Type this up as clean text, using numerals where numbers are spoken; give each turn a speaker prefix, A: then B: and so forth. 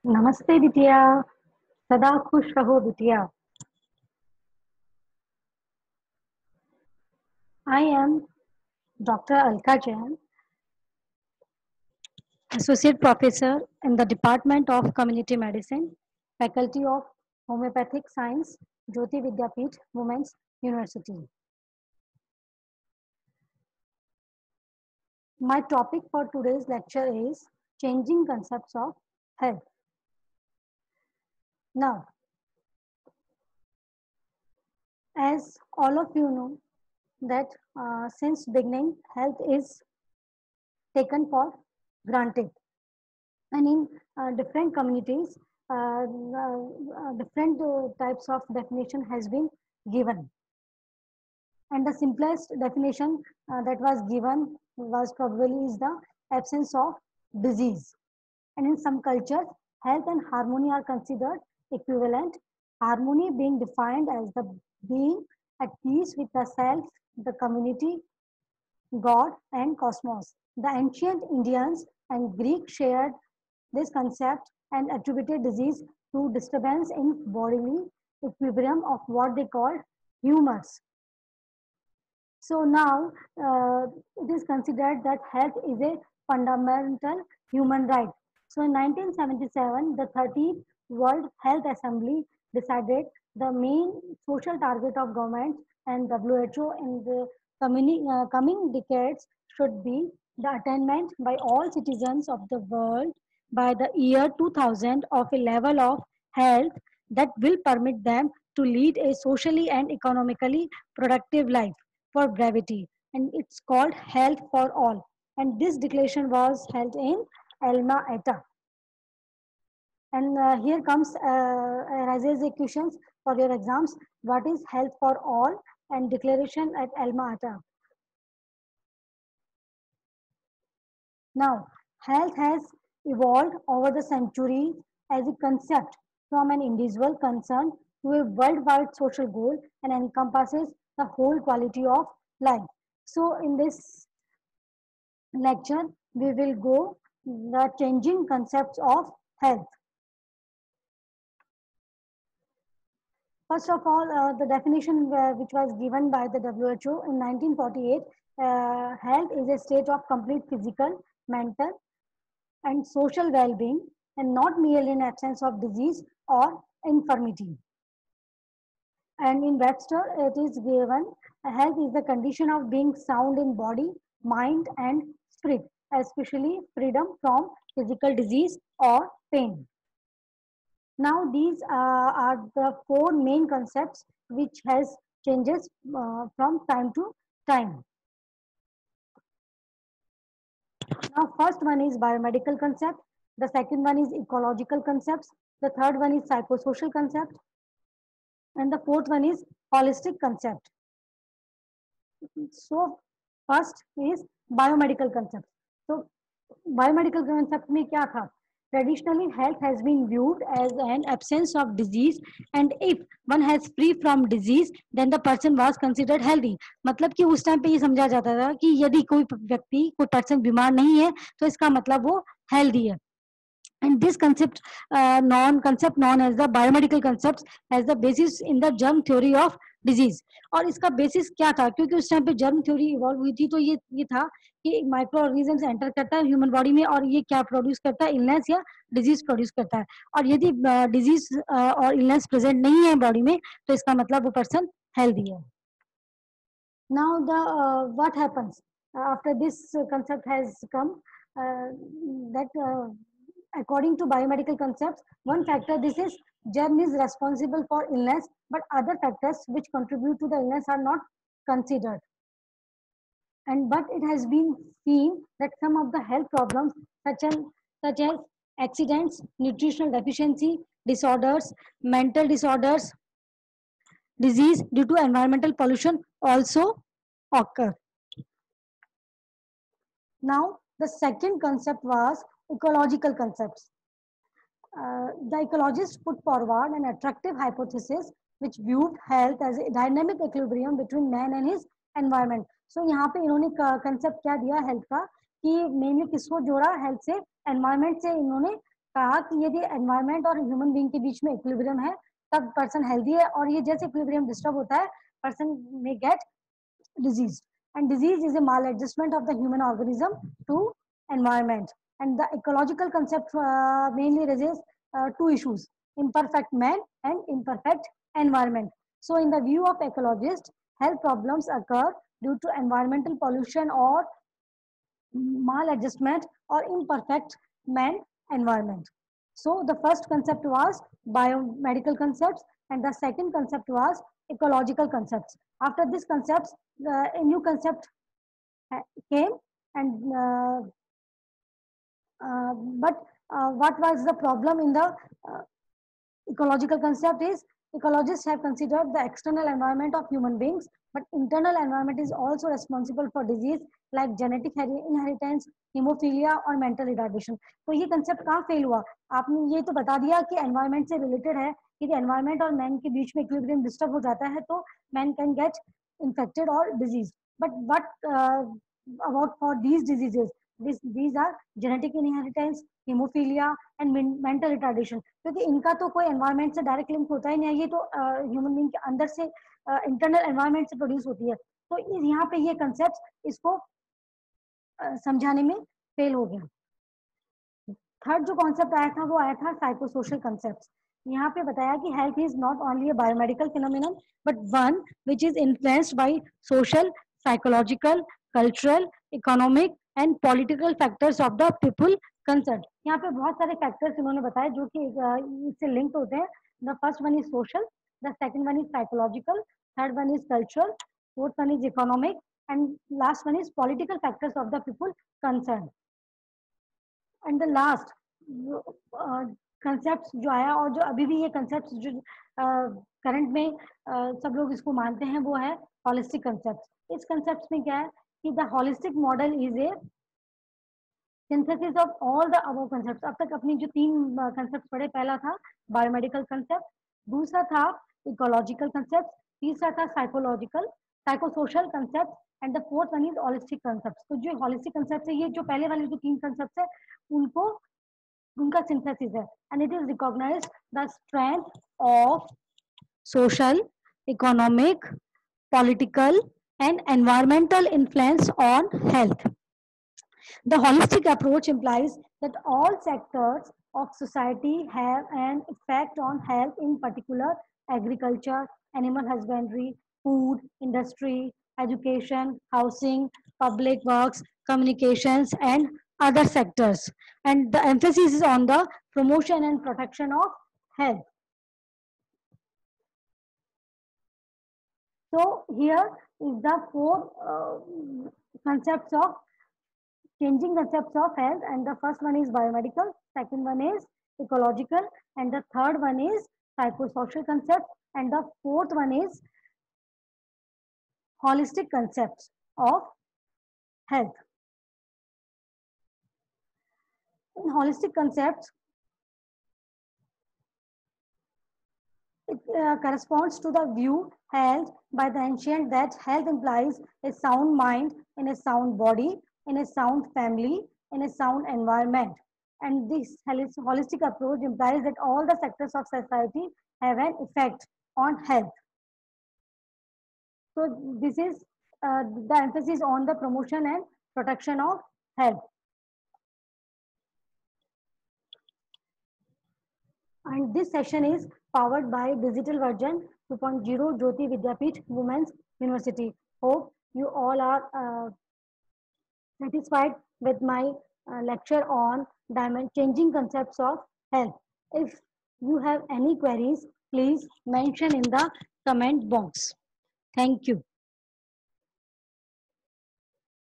A: नमस्ते बिटिया। सदा खुश रहो बिटिया। I am Dr. Alka Jain, Associate Professor in the Department of Community Medicine, Faculty of Homeopathic Science, Jyoti Vidyapeeth Women's University. My topic for today's lecture is changing concepts of health. Now, as all of you know that since beginning health is taken for granted, and in different communities different types of definition has been given, and the simplest definition that was given was probably is the absence of disease. And in some cultures health and harmony are considered equivalent, harmony being defined as the being at peace with the self, the community, God, and cosmos. The ancient Indians and Greeks shared this concept and attributed disease to disturbance in bodily equilibrium of what they called humors. So now it is considered that health is a fundamental human right. So in 1977, the 30th World Health Assembly decided the main social target of government and WHO in the coming decades should be the attainment by all citizens of the world by the year 2000 of a level of health that will permit them to lead a socially and economically productive life for brevity, and it's called Health for All. And this declaration was held in Alma Ata. And here comes raises the questions for your exams. What is Health for All and declaration at Alma Ata? Now, health has evolved over the centuries as a concept from an individual concern to a worldwide social goal and encompasses the whole quality of life. So, in this lecture, we will go the changing concepts of health. First of all, the definition which was given by the WHO in 1948, health is a state of complete physical, mental, and social well-being, and not merely an absence of disease or infirmity. And in Webster, it is given health is the condition of being sound in body, mind, and spirit, especially freedom from physical disease or pain. Now, these are the four main concepts which has changes from time to time. Now, first one is biomedical concept. The second one is ecological concepts. The third one is psychosocial concept. And the fourth one is holistic concept. So, first is biomedical concept. So, biomedical concept में क्या था? Traditionally, health has been viewed as an absence of disease, and if one has free from disease, then the person was considered healthy. मतलब कि उस time पे ये समझा जाता था कि यदि कोई व्यक्ति कोई पर्सन बीमार नहीं है तो इसका मतलब वो हेल्दी है. And this concept known as the biomedical concepts as the basis in the germ theory of disease. और इसका बेसिस क्या था? क्योंकि उस टाइम पे जर्म थ्योरी इवॉल्व हुई थी, तो ये था कि माइक्रो ऑर्गेनिजम्स एंटर करता है ह्यूमन बॉडी में और ये क्या प्रोड्यूस करता है? इलनेस या डिजीज प्रोड्यूस करता है. और यदि डिजीज और इलनेस प्रेजेंट नहीं है बॉडी में तो इसका मतलब वो पर्सन हेल्दी है. Now the what happens after this concept has come, that according to biomedical concepts, one factor this is germ is responsible for illness, but other factors which contribute to the illness are not considered. And but it has been seen that some of the health problems such as accidents, nutritional deficiency disorders, mental disorders, disease due to environmental pollution also occur. Now, the second concept was ecological concepts. The ecologists put forward an attractive hypothesis which viewed health as a dynamic equilibrium between man and his environment. So यहाँ पे इन्होंने concept क्या दिया health का कि mainly किसको जोड़ा health से environment से इन्होंने कहा कि यदि एनवायरमेंट और ह्यूमन बीइंग के बीच में इक्विलिब्रियम है तब पर्सन हेल्दी है, और ये जैसे इक्विलिब्रियम डिस्टर्ब होता है पर्सन में gate disease. And disease is a maladjustment of the human organism to environment. And the ecological concept mainly raises two issues: imperfect man and imperfect environment. So in the view of ecologists, health problems occur due to environmental pollution or maladjustment or imperfect man environment. So the first concept was biomedical concepts, and the second concept was ecological concepts. After this concepts, a new concept came, and but what was the problem in the ecological concept is ecologists have considered the external environment of human beings, but internal environment is also responsible for disease like genetic inheritance, haemophilia और mental retardation. तो ये concept कहाँ fail हुआ? आपने ये तो बता दिया कि एनवायरमेंट से रिलेटेड है, कि एनवायरमेंट और मैन के बीच में इक्विलिब्रियम डिस्टर्ब हो जाता है तो man can get infected or disease. But what about for these diseases? These are genetic inheritance, hemophilia and mental retardation. क्योंकि इनका तो कोई एनवायरमेंट से डायरेक्ट लिंक होता ही नहीं है, ये तो ह्यूमन बीइंग के अंदर से इंटरनल एनवायरमेंट से प्रोड्यूस होती है. तो यहाँ पे ये कंसेप्ट इसको समझाने में फेल हो गया. थर्ड जो कॉन्सेप्ट आया था वो आया था साइकोसोशल कंसेप्ट. यहाँ पे बताया कि health is not only a biomedical phenomenon but one which is influenced by social, psychological, cultural, economic and political factors of the people concern. यहाँ पे बहुत सारे फैक्टर्स इन्होंने बताए जो कि इससे लिंक्ड होते हैं. The first one is social, the second one is psychological, third one is cultural, fourth one is economic and last one is political factors of the people concern. And the last concept जो आया और जो अभी भी ये concept जो current में सब लोग इसको मानते हैं वो है होलिस्टिक कंसेप्ट. इस कंसेप्ट में क्या है कि the holistic model is a synthesis of all the above concept. अब तक अपनी जो तीन कंसेप्ट पढ़े, पहला था बायोमेडिकल कंसेप्ट, दूसरा था इकोलॉजिकल कंसेप्ट, तीसरा था psychosocial concept and the fourth one is holistic concept. तो जो होलिस्टिक कंसेप्ट है, ये जो पहले वाले जो तीन कंसेप्ट है उनको उनका सिंथेसिस है. And it is recognized the strength of social, economic, political and environmental influence on health. The holistic approach implies that all sectors of society have an effect on health, in particular agriculture, animal husbandry, food, industry, education, housing, public works, communications, and other sectors. And the emphasis is on the promotion and protection of health. So here is the four concepts of changing concepts of health, and the first one is biomedical, second one is ecological, and the third one is psychosocial concept, and the fourth one is holistic concepts of health. In holistic concepts, it corresponds to the view held by the ancient that health implies a sound mind in a sound body, in a sound family, in a sound environment. And this holistic approach implies that all the sectors of society have an effect on health. So this is the emphasis on the promotion and protection of health. And this session is powered by Digital Version 2.0 Jyoti Vidyapeeth Women's University. Hope you all are satisfied with my lecture on changing concepts of health. If you have any queries, please mention in the comment box. Thank you.